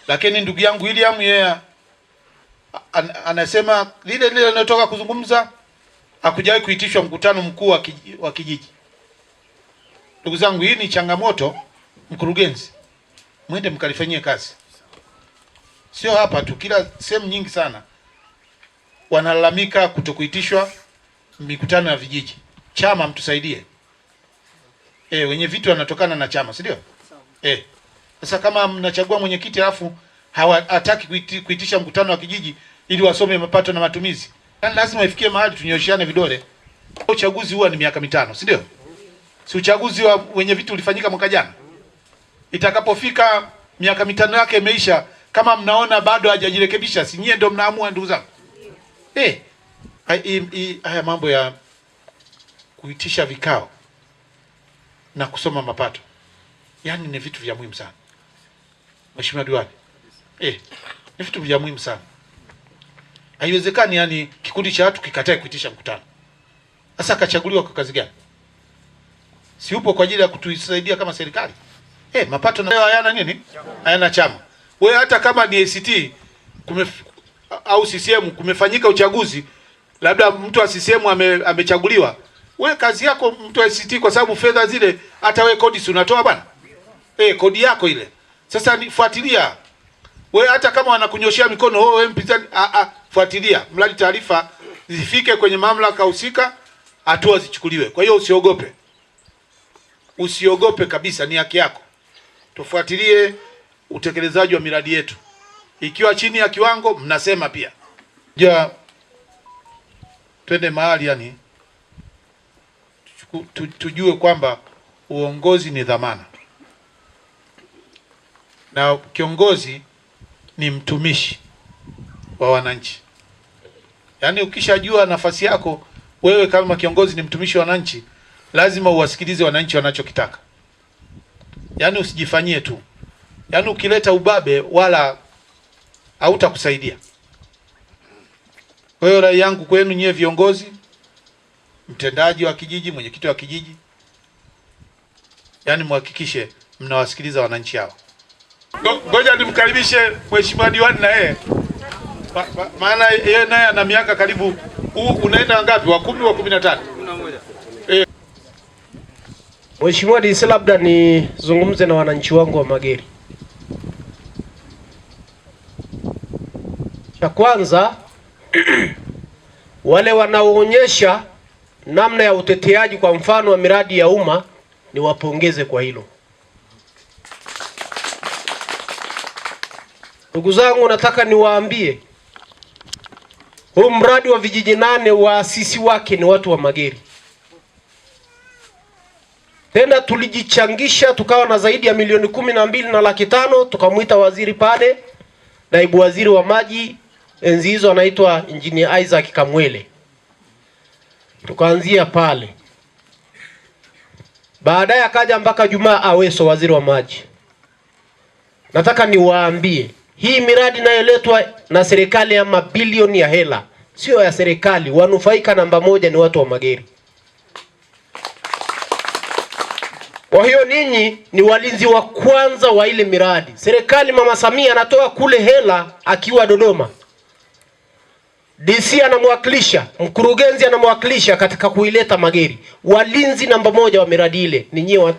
Lakini ndugu yangu William yeye anasema lile linalotoka kuzungumza, hakujawahi kuitishwa mkutano mkuu wa kijiji. Ndugu zangu, hii ni changamoto. Mkurugenzi, mwende mkalifanyie kazi. Sio hapa tu, kila sehemu nyingi sana wanalalamika kutokuitishwa mikutano ya vijiji. Chama mtusaidie. Wenye vitu wanatokana na chama, si ndio? Sasa kama mnachagua mwenyekiti alafu hawataki kuitisha mkutano wa kijiji ili wasome mapato na matumizi, lazima ifikie mahali tunyoshiane vidole. Uchaguzi huwa ni miaka mitano, si ndio? Si uchaguzi wa wenye vitu ulifanyika mwaka jana. Itakapofika miaka mitano yake imeisha, kama mnaona bado hajajirekebisha, si nyie ndio mnaamua, ndugu zangu. Haya mambo ya kuitisha vikao na kusoma mapato, yani ni vitu vya muhimu sana. Mheshimiwa Diwani, ni vitu vya muhimu sana. Haiwezekani yani kikundi cha watu kikatae kuitisha mkutano. Sasa akachaguliwa kwa kazi gani? Si upo kwa ajili ya kutusaidia kama serikali? Mapato na hayana nini? Hayana chama. Wewe hata kama ni ACT au CCM kumefanyika uchaguzi, labda mtu wa CCM amechaguliwa, wewe kazi yako mtu wa ACT, kwa sababu fedha zile hata wewe kodi si unatoa bwana. Kodi yako ile. Sasa nifuatilia. Wewe hata kama wanakunyoshia mikono wewe mpinzani, fuatilia. Mradi taarifa zifike kwenye mamlaka husika, hatua zichukuliwe. Kwa hiyo usiogope. Usiogope kabisa, ni haki yako. Tufuatilie utekelezaji wa miradi yetu. Ikiwa chini ya kiwango mnasema pia. Twende mahali yani tujue kwamba uongozi ni dhamana. Na kiongozi ni mtumishi wa wananchi. Yaani ukishajua nafasi yako wewe kama kiongozi ni mtumishi wa wananchi, lazima uwasikilize wananchi wanachokitaka. Yaani usijifanyie tu. Yaani ukileta ubabe wala hautakusaidia. Kwa hiyo rai yangu kwenu nyie viongozi, mtendaji wa kijiji, mwenyekiti wa kijiji, yaani muhakikishe mnawasikiliza wananchi hao. Ngoja nimkaribishe Mheshimiwa Diwani na yeye. Maana yeye naye ana miaka karibu, unaenda ngapi? Wa 10 wa 15? 11. Mheshimiwa DC, labda nizungumze na wananchi wangu wa Mageri. Cha kwanza wale wanaoonyesha namna ya uteteaji kwa mfano wa miradi ya umma, ni wapongeze kwa hilo. Ndugu zangu, nataka niwaambie huu mradi wa vijiji 8 waasisi wake ni watu wa Mageri. Tena tulijichangisha tukawa na zaidi ya milioni 12 na laki 5, tukamuita waziri pale, naibu waziri wa maji enzi hizo anaitwa Engineer Isaac Kamwele. Tukaanzia pale. Baadaye akaja mpaka Juma Aweso waziri wa maji. Nataka niwaambie hii miradi inayoletwa na serikali ya mabilioni ya hela sio ya serikali, wanufaika namba 1 ni watu wa Mageri. Kwa hiyo ninyi ni walinzi wa kwanza wa ile miradi. Serikali Mama Samia anatoa kule hela akiwa Dodoma. DC anamwakilisha, mkurugenzi anamwakilisha katika kuileta Mageri. Walinzi namba 1 wa miradi ile ni nyie watu wa